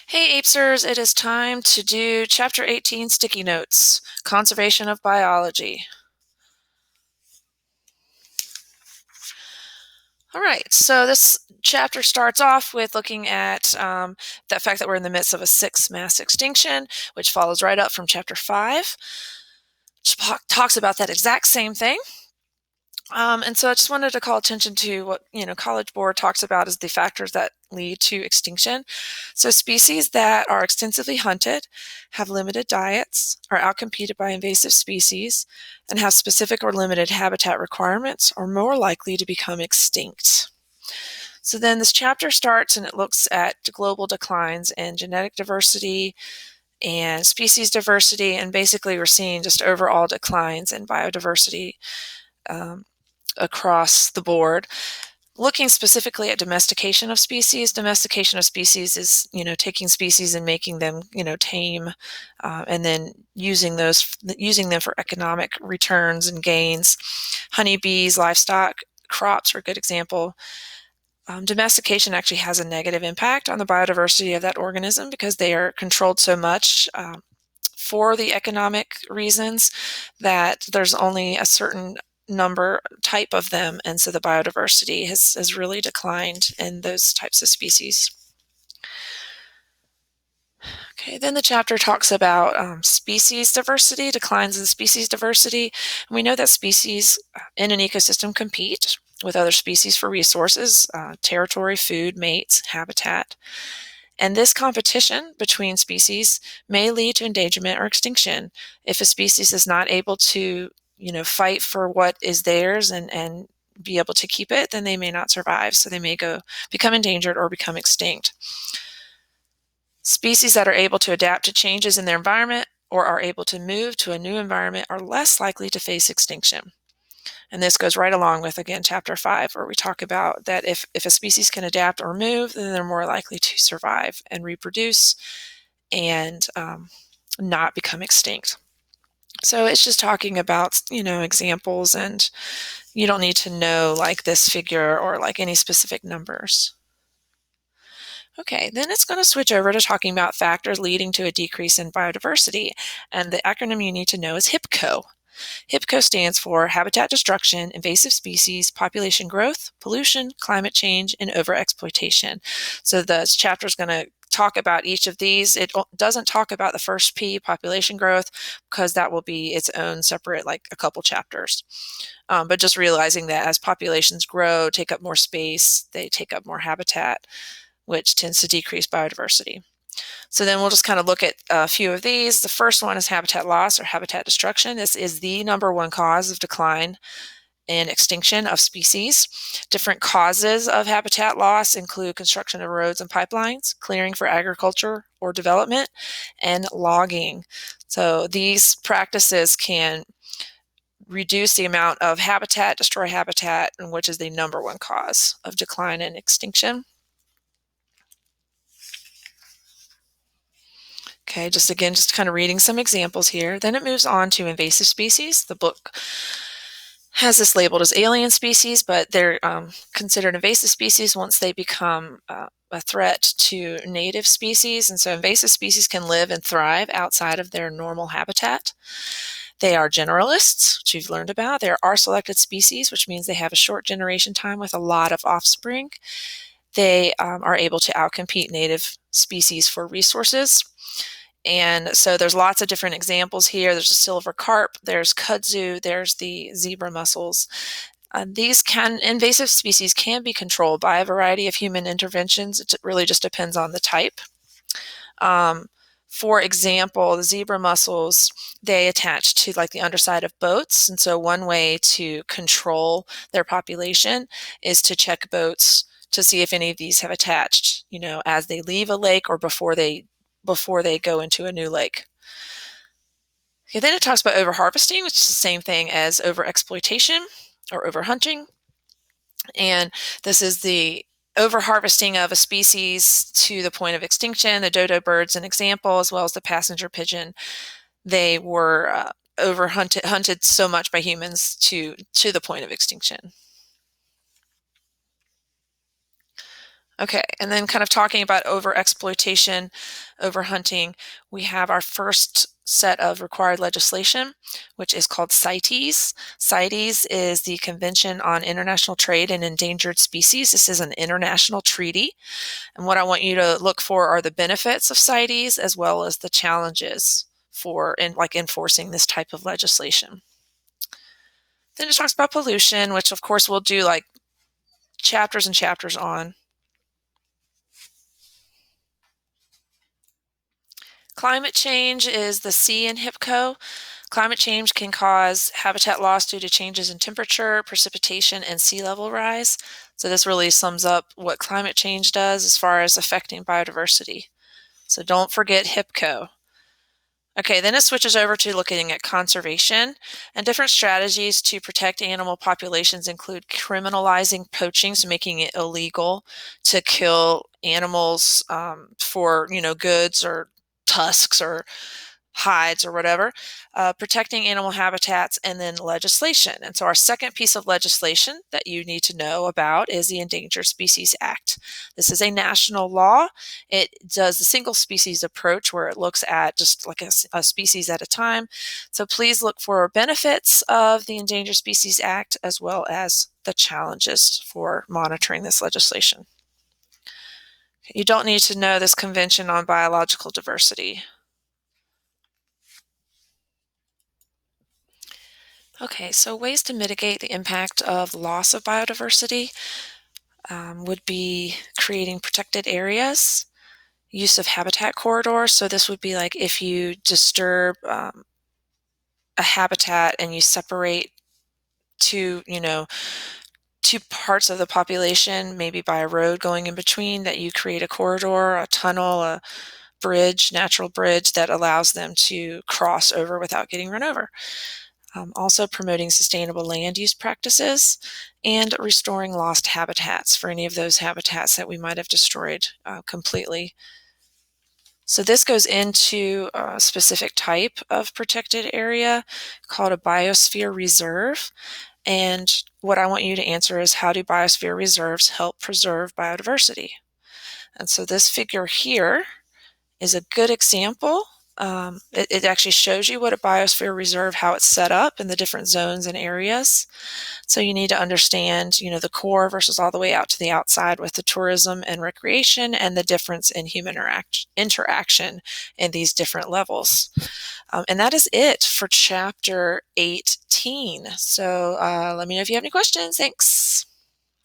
Hey Apesers, it is time to do Chapter 18 Sticky Notes, Conservation of Biology. All right, so this chapter starts off with looking at the fact that we're in the midst of a sixth mass extinction, which follows right up from Chapter 5, which talks about that exact same thing. And so I just wanted to call attention to what, College Board talks about as the factors that lead to extinction. So species that are extensively hunted, have limited diets, are outcompeted by invasive species, and have specific or limited habitat requirements are more likely to become extinct. So then this chapter starts and it looks at global declines in genetic diversity and species diversity, and basically we're seeing just overall declines in biodiversity um, across the board. Looking specifically at domestication of species is, taking species and making them, tame, and then using them for economic returns and gains. Honeybees, livestock, crops are a good example. Domestication actually has a negative impact on the biodiversity of that organism because they are controlled so much for the economic reasons that there's only a certain type of them, and so the biodiversity has really declined in those types of species. Okay, then the chapter talks about species diversity, declines in species diversity. And we know that species in an ecosystem compete with other species for resources, territory, food, mates, habitat. And this competition between species may lead to endangerment or extinction. If a species is not able to, fight for what is theirs and be able to keep it, then they may not survive. So they may become endangered or become extinct. Species that are able to adapt to changes in their environment or are able to move to a new environment are less likely to face extinction. And this goes right along with, again, Chapter 5, where we talk about that if a species can adapt or move, then they're more likely to survive and reproduce and not become extinct. So it's just talking about, examples, and you don't need to know like this figure or like any specific numbers. Okay, then it's going to switch over to talking about factors leading to a decrease in biodiversity. And the acronym you need to know is HIPCO. HIPCO stands for Habitat Destruction, Invasive Species, Population Growth, Pollution, Climate Change, and Overexploitation. So the chapter is going to talk about each of these. It doesn't talk about the first P, population growth, because that will be its own separate, like a couple chapters. But just realizing that as populations grow, take up more space, they take up more habitat, which tends to decrease biodiversity. So then we'll just kind of look at a few of these. The first one is habitat loss or habitat destruction. This is the number one cause of decline and extinction of species. Different causes of habitat loss include construction of roads and pipelines, clearing for agriculture or development, and logging. So these practices can reduce the amount of habitat, destroy habitat, which is the number one cause of decline and extinction. Okay, just kind of reading some examples here. Then it moves on to invasive species. The book has this labeled as alien species, but they're considered invasive species once they become a threat to native species. And so invasive species can live and thrive outside of their normal habitat. They are generalists, which you've learned about. They are selected species, which means they have a short generation time with a lot of offspring. They are able to outcompete native species for resources. And so there's lots of different examples here. There's a silver carp, there's kudzu, there's the zebra mussels. These invasive species can be controlled by a variety of human interventions. It really just depends on the type. For example, the zebra mussels, they attach to like the underside of boats. And so one way to control their population is to check boats to see if any of these have attached, as they leave a lake or before they go into a new lake. Okay, then it talks about overharvesting, which is the same thing as overexploitation or overhunting. And this is the overharvesting of a species to the point of extinction. The dodo bird's an example, as well as the passenger pigeon. They were hunted so much by humans to the point of extinction. Okay, and then kind of talking about over-exploitation, over-hunting, we have our first set of required legislation, which is called CITES. CITES is the Convention on International Trade in Endangered Species. This is an international treaty, and what I want you to look for are the benefits of CITES as well as the challenges for enforcing this type of legislation. Then it talks about pollution, which of course we'll do like chapters and chapters on. Climate change is the C in HIPCO. Climate change can cause habitat loss due to changes in temperature, precipitation, and sea level rise. So this really sums up what climate change does as far as affecting biodiversity. So don't forget HIPCO. Okay, then it switches over to looking at conservation, and different strategies to protect animal populations include criminalizing poaching, so making it illegal to kill animals for, goods or tusks or hides or whatever, protecting animal habitats, and then legislation. And so our second piece of legislation that you need to know about is the Endangered Species Act. This is a national law. It does the single species approach where it looks at just like a species at a time. So please look for benefits of the Endangered Species Act as well as the challenges for monitoring this legislation. You don't need to know this Convention on Biological Diversity. Okay, so ways to mitigate the impact of loss of biodiversity would be creating protected areas, use of habitat corridors. So this would be like if you disturb a habitat and you separate two, two parts of the population, maybe by a road going in between, that you create a corridor, a tunnel, a bridge, natural bridge that allows them to cross over without getting run over. Also promoting sustainable land use practices and restoring lost habitats for any of those habitats that we might have destroyed completely. So this goes into a specific type of protected area called a biosphere reserve. And what I want you to answer is, how do biosphere reserves help preserve biodiversity? And so this figure here is a good example. It actually shows you what a biosphere reserve, how it's set up in the different zones and areas. So you need to understand, the core versus all the way out to the outside with the tourism and recreation and the difference in human interaction in these different levels. And that is it for chapter 18. So let me know if you have any questions. Thanks.